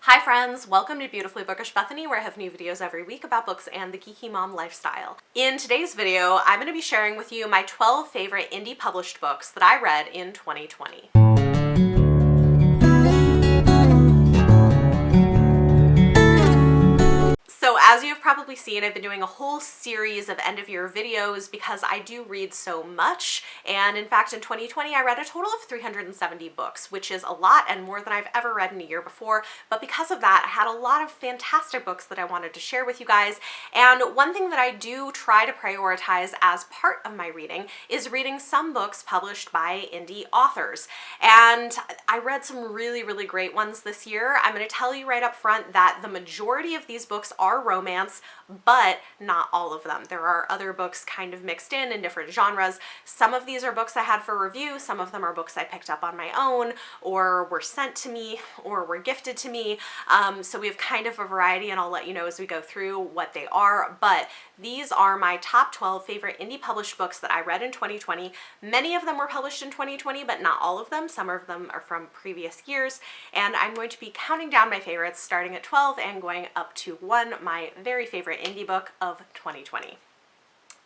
Hi friends, welcome to Beautifully Bookish Bethany, where I have new videos every week about books and the geeky mom lifestyle. In today's video, I'm going to be sharing with you my 12 favorite indie published books that I read in 2020. So as you've probably seen, I've been doing a whole series of end-of-year videos because I do read so much, and in fact in 2020 I read a total of 370 books, which is a lot and more than I've ever read in a year before, but because of that I had a lot of fantastic books that I wanted to share with you guys. And one thing that I do try to prioritize as part of my reading is reading some books published by indie authors, and I read some really great ones this year. I'm going to tell you right up front that the majority of these books are romance, but not all of them. There are other books kind of mixed in different genres. Some of these are books I had for review, some of them are books I picked up on my own or were sent to me or were gifted to me. So we have kind of a variety, and I'll let you know as we go through what they are, but these are my top 12 favorite indie published books that I read in 2020. Many of them were published in 2020, but not all of them. Some of them are from previous years, and I'm going to be counting down my favorites starting at 12 and going up to 1, my very favorite indie book of 2020.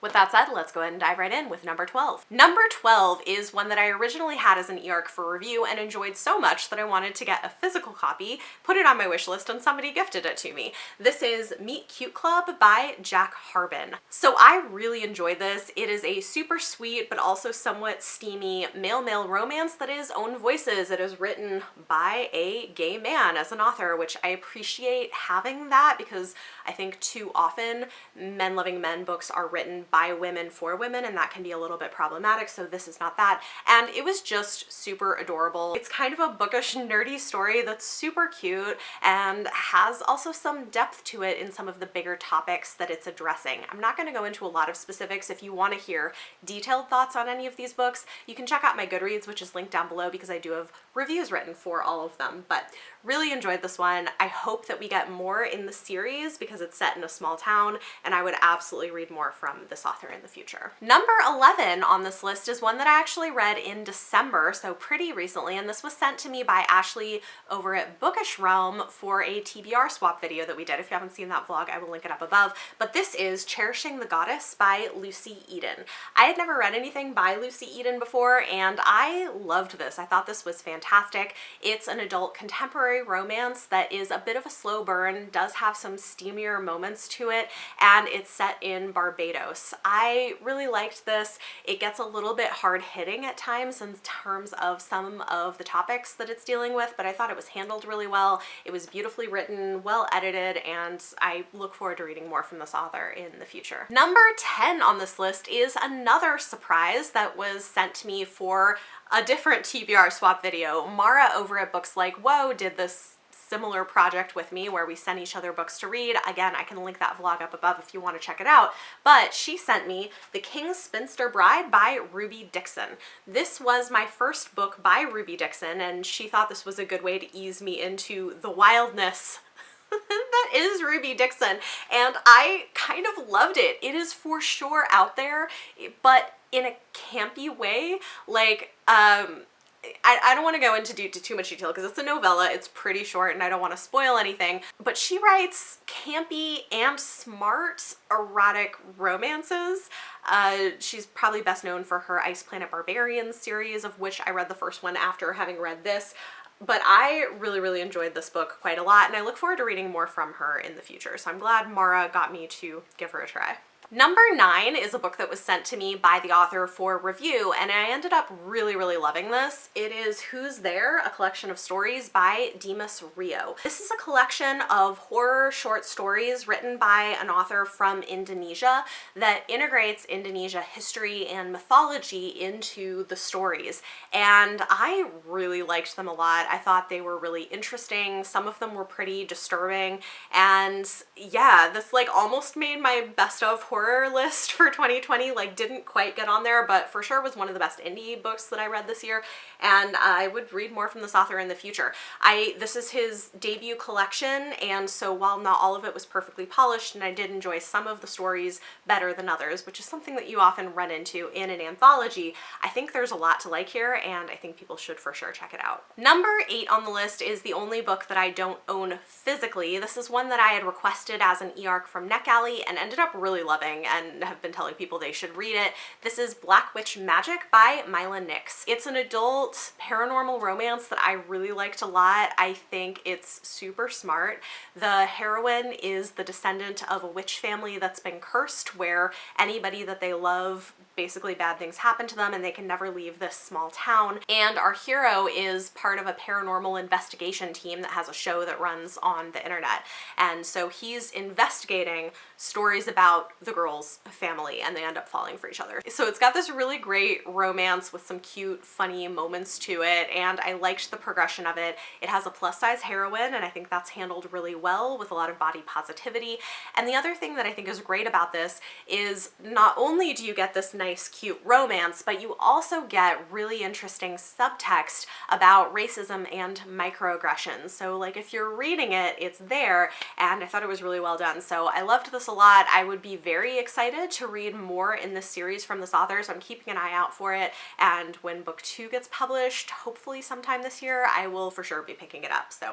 With that said, let's go ahead and dive right in with number 12. Number 12 is one that I originally had as an e-arc for review and enjoyed so much that I wanted to get a physical copy, put it on my wish list, and somebody gifted it to me. This is Meet Cute Club by Jack Harbin. So I really enjoyed this. It is a super sweet but also somewhat steamy male-male romance that is own voices. It is written by a gay man as an author, which I appreciate having that because I think too often men-loving men books are written by women for women, and that can be a little bit problematic, so this is not that. And it was just super adorable. It's kind of a bookish, nerdy story that's super cute and has also some depth to it in some of the bigger topics that it's addressing. I'm not going to go into a lot of specifics. If you want to hear detailed thoughts on any of these books, you can check out my Goodreads, which is linked down below because I do have reviews written for all of them. But really enjoyed this one. I hope that we get more in the series because it's set in a small town, and I would absolutely read more from this author in the future. Number 11 on this list is one that I actually read in December, so pretty recently, and this was sent to me by Ashley over at Bookish Realm for a TBR swap video that we did. If you haven't seen that vlog, I will link it up above. But this is Cherishing the Goddess by Lucy Eden. I had never read anything by Lucy Eden before, and I loved this. I thought this was fantastic. It's an adult contemporary romance that is a bit of a slow burn, does have some steamier moments to it, and it's set in Barbados. I really liked this. It gets a little bit hard-hitting at times in terms of some of the topics that it's dealing with, but I thought it was handled really well. It was beautifully written, well edited, and I look forward to reading more from this author in the future. Number 10 on this list is another surprise that was sent to me for a different TBR swap video. Mara over at Books Like Whoa did this similar project with me where we send each other books to read. Again, I can link that vlog up above if you want to check it out, but she sent me The King's Spinster Bride by Ruby Dixon. This was my first book by Ruby Dixon, and she thought this was a good way to ease me into the wildness that is Ruby Dixon, and I kind of loved it. It is for sure out there, but in a campy way. Like, I don't want to go into too much detail because it's a novella, it's pretty short, and I don't want to spoil anything, but she writes campy and smart erotic romances. She's probably best known for her Ice Planet Barbarians series, of which I read the first one after having read this. But I really enjoyed this book quite a lot, and I look forward to reading more from her in the future, so I'm glad Mara got me to give her a try. Number 9 is a book that was sent to me by the author for review, and I ended up really loving this. It is Who's There? A Collection of Stories by Dimas Rio. This is a collection of horror short stories written by an author from Indonesia that integrates Indonesia history and mythology into the stories, and I really liked them a lot. I thought they were really interesting. Some of them were pretty disturbing, and yeah, this like almost made my best of horror horror list for 2020. Like, didn't quite get on there, but for sure was one of the best indie books that I read this year, and I would read more from this author in the future. This is his debut collection, and so while not all of it was perfectly polished, and I did enjoy some of the stories better than others, which is something that you often run into in an anthology, I think there's a lot to like here, and I think people should for sure check it out. Number 8 on the list is the only book that I don't own physically. This is one that I had requested as an e-arc from NetGalley and ended up really loving and have been telling people they should read it. This is Black Witch Magic by Mila Nix. It's an adult paranormal romance that I really liked a lot. I think it's super smart. The heroine is the descendant of a witch family that's been cursed, where anybody that they love, basically bad things happen to them and they can never leave this small town. And our hero is part of a paranormal investigation team that has a show that runs on the internet. And so he's investigating stories about the girl's family, and they end up falling for each other. So it's got this really great romance with some cute, funny moments to it, and I liked the progression of it. It has a plus-size heroine, and I think that's handled really well with a lot of body positivity. And the other thing that I think is great about this is not only do you get this nice, cute romance, but you also get really interesting subtext about racism and microaggressions. So like if you're reading it, it's there, and I thought it was really well done. So I loved this a lot. I would be very excited to read more in this series from this author, so I'm keeping an eye out for it, and when book 2 gets published, hopefully sometime this year, I will for sure be picking it up. So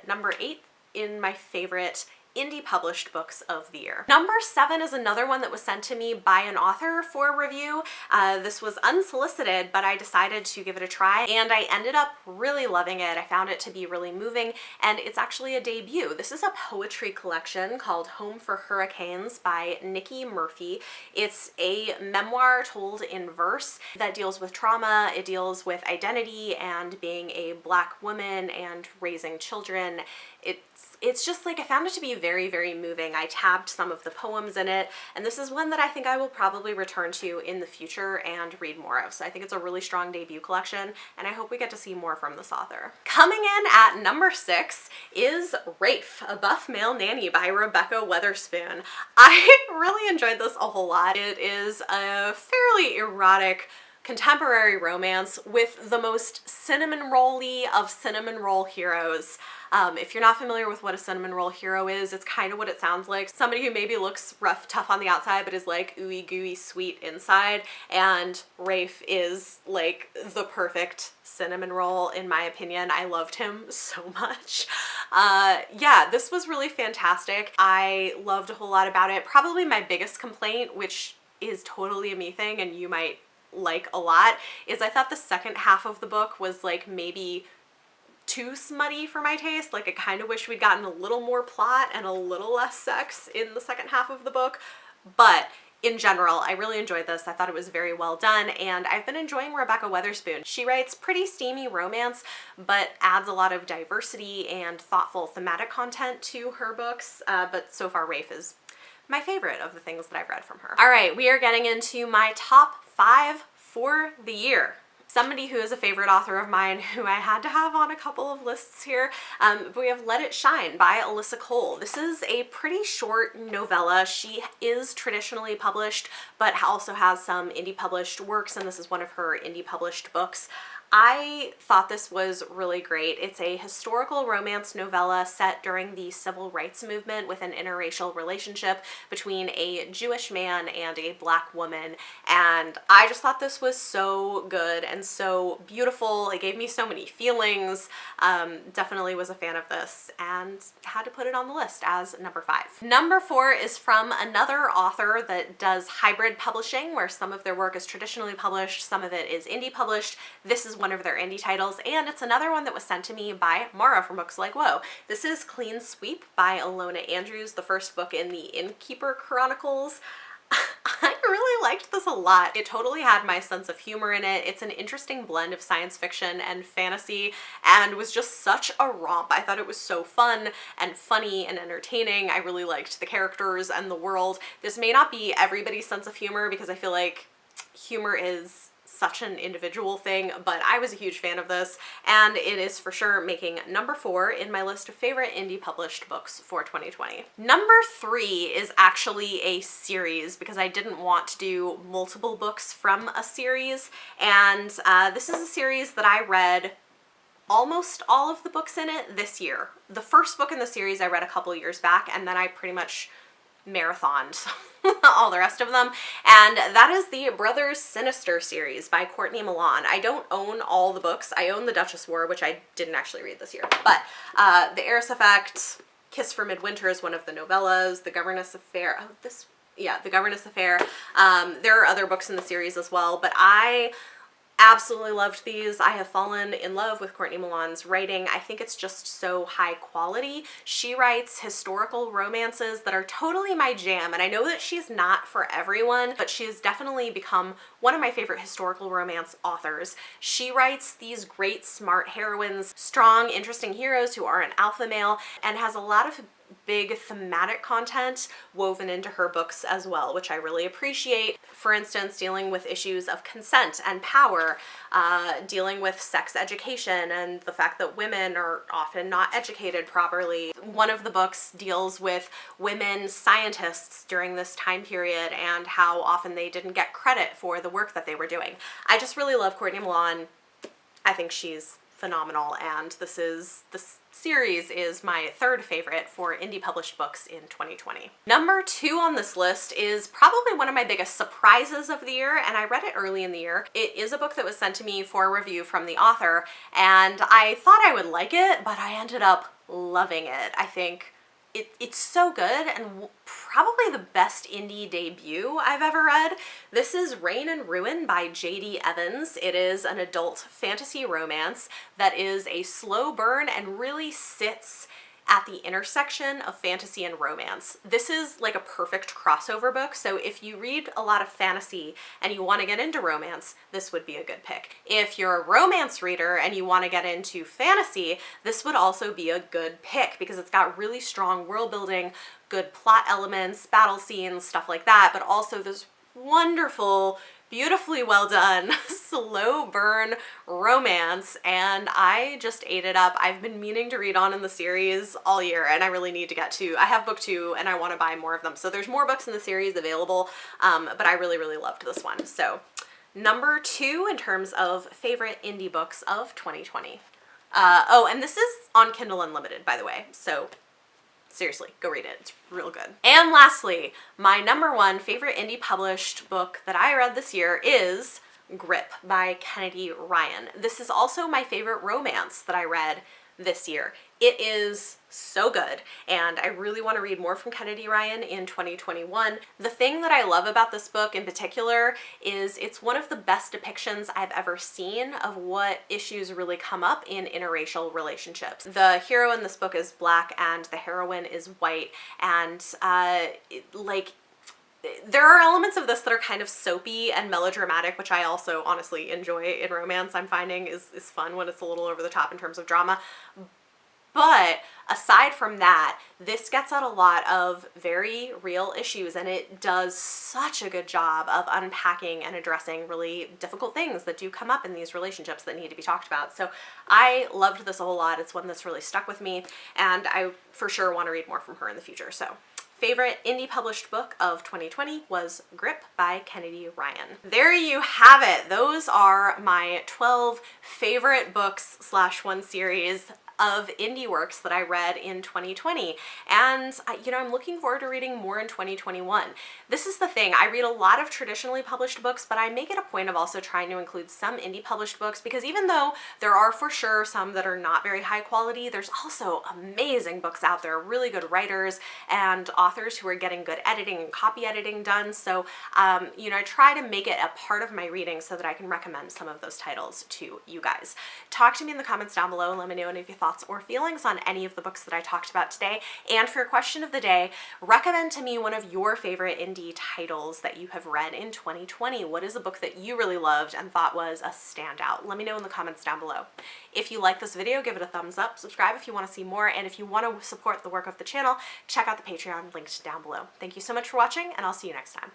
number 8 in my favorite indie published books of the year. Number 7 is another one that was sent to me by an author for review. This was unsolicited, but I decided to give it a try, and I ended up really loving it. I found it to be really moving, and it's actually a debut. This is a poetry collection called Home for Hurricanes by Nikki Murphy. It's a memoir told in verse that deals with trauma. It deals with identity and being a Black woman and raising children. It's just like, I found it to be very, very moving. I tabbed some of the poems in it, and this is one that I think I will probably return to in the future and read more of. So I think it's a really strong debut collection, and I hope we get to see more from this author. Coming in at number 6 is Rafe, a Buff Male Nanny by Rebecca Weatherspoon. I really enjoyed this a whole lot. It is a fairly erotic contemporary romance with the most cinnamon roll-y of cinnamon roll heroes. If you're not familiar with what a cinnamon roll hero is, it's kind of what it sounds like. Somebody who maybe looks rough, tough on the outside, but is like ooey gooey sweet inside. And Rafe is like the perfect cinnamon roll in my opinion. I loved him so much. Yeah, this was really fantastic. I loved a whole lot about it. Probably my biggest complaint, which is totally a me thing and you might like a lot, is I thought the second half of the book was like maybe too smutty for my taste. Like I kind of wish we'd gotten a little more plot and a little less sex in the second half of the book, but in general, I really enjoyed this. I thought it was very well done, and I've been enjoying Rebecca Weatherspoon. She writes pretty steamy romance, but adds a lot of diversity and thoughtful thematic content to her books, but so far Rafe is my favorite of the things that I've read from her. All right, we are getting into my top 5 for the year. Somebody who is a favorite author of mine who I had to have on a couple of lists here, but we have Let It Shine by Alyssa Cole. This is a pretty short novella. She is traditionally published, but also has some indie published works, and this is one of her indie published books. I thought this was really great. It's a historical romance novella set during the civil rights movement with an interracial relationship between a Jewish man and a Black woman, and I just thought this was so good and so beautiful. It gave me so many feelings. Definitely was a fan of this and had to put it on the list as number 5. Number 4 is from another author that does hybrid publishing, where some of their work is traditionally published, some of it is indie published. This is one of their indie titles, and it's another one that was sent to me by Mara from Books Like Whoa. This is Clean Sweep by Alona Andrews, the first book in the Innkeeper Chronicles. I really liked this a lot. It totally had my sense of humor in it. It's an interesting blend of science fiction and fantasy, and was just such a romp. I thought it was so fun and funny and entertaining. I really liked the characters and the world. This may not be everybody's sense of humor, because I feel like humor is such an individual thing, but I was a huge fan of this, and it is for sure making number 4 in my list of favorite indie published books for 2020. Number 3 is actually a series because I didn't want to do multiple books from a series, and this is a series that I read almost all of the books in it this year. The first book in the series I read a couple years back, and then I pretty much marathoned all the rest of them, and that is the Brothers Sinister series by Courtney Milan. I don't own all the books. I own The Duchess War, which I didn't actually read this year, but The Heiress Effect, Kiss for Midwinter is one of the novellas, The Governess Affair, The Governess Affair. There are other books in the series as well, but I absolutely loved these. I have fallen in love with Courtney Milan's writing. I think it's just so high quality. She writes historical romances that are totally my jam, and I know that she's not for everyone, but she's definitely become one of my favorite historical romance authors. She writes these great, smart heroines, strong, interesting heroes who are an alpha male, and has a lot of big thematic content woven into her books as well, which I really appreciate. For instance, dealing with issues of consent and power, dealing with sex education and the fact that women are often not educated properly. One of the books deals with women scientists during this time period and how often they didn't get credit for the work that they were doing. I just really love Courtney Milan. I think she's phenomenal, and this series is my 3rd favorite for indie published books in 2020. Number 2 on this list is probably one of my biggest surprises of the year, and I read it early in the year. It is a book that was sent to me for a review from the author, and I thought I would like it, but I ended up loving it. I think it's so good, and probably the best indie debut I've ever read. This is Reign and Ruin by J.D. Evans. It is an adult fantasy romance that is a slow burn and really sits at the intersection of fantasy and romance. This is like a perfect crossover book, so if you read a lot of fantasy and you want to get into romance, this would be a good pick. If you're a romance reader and you want to get into fantasy, this would also be a good pick because it's got really strong world building, good plot elements, battle scenes, stuff like that, but also this wonderful, beautifully well done, slow burn romance, and I just ate it up. I've been meaning to read on in the series all year, and I really need to get to. I have book 2 and I want to buy more of them. So there's more books in the series available, but I really, really loved this one. So number 2 in terms of favorite indie books of 2020. Oh, and this is on Kindle Unlimited, by the way, so seriously, go read it. It's real good. And lastly, my number 1 favorite indie published book that I read this year is Grip by Kennedy Ryan. This is also my favorite romance that I read this year. It is so good, and I really want to read more from Kennedy Ryan in 2021. The thing that I love about this book in particular is it's one of the best depictions I've ever seen of what issues really come up in interracial relationships. The hero in this book is Black and the heroine is white, and there are elements of this that are kind of soapy and melodramatic, which I also honestly enjoy in romance. I'm finding is fun when it's a little over the top in terms of drama. But aside from that, this gets at a lot of very real issues, and it does such a good job of unpacking and addressing really difficult things that do come up in these relationships that need to be talked about. So I loved this a whole lot. It's one that's really stuck with me, and I for sure want to read more from her in the future. So favorite indie published book of 2020 was Grip by Kennedy Ryan. There you have it. Those are my 12 favorite books / one series of indie works that I read in 2020, and I'm looking forward to reading more in 2021. This is the thing, I read a lot of traditionally published books, but I make it a point of also trying to include some indie published books, because even though there are for sure some that are not very high quality, there's also amazing books out there, really good writers and authors who are getting good editing and copy editing done. So I try to make it a part of my reading so that I can recommend some of those titles to you guys. Talk to me in the comments down below and let me know any of your thoughts or feelings on any of the books that I talked about today. And for your question of the day, recommend to me one of your favorite indie titles that you have read in 2020. What is a book that you really loved and thought was a standout? Let me know in the comments down below. If you like this video, give it a thumbs up, subscribe if you want to see more, and if you want to support the work of the channel, check out the Patreon linked down below. Thank you so much for watching, and I'll see you next time.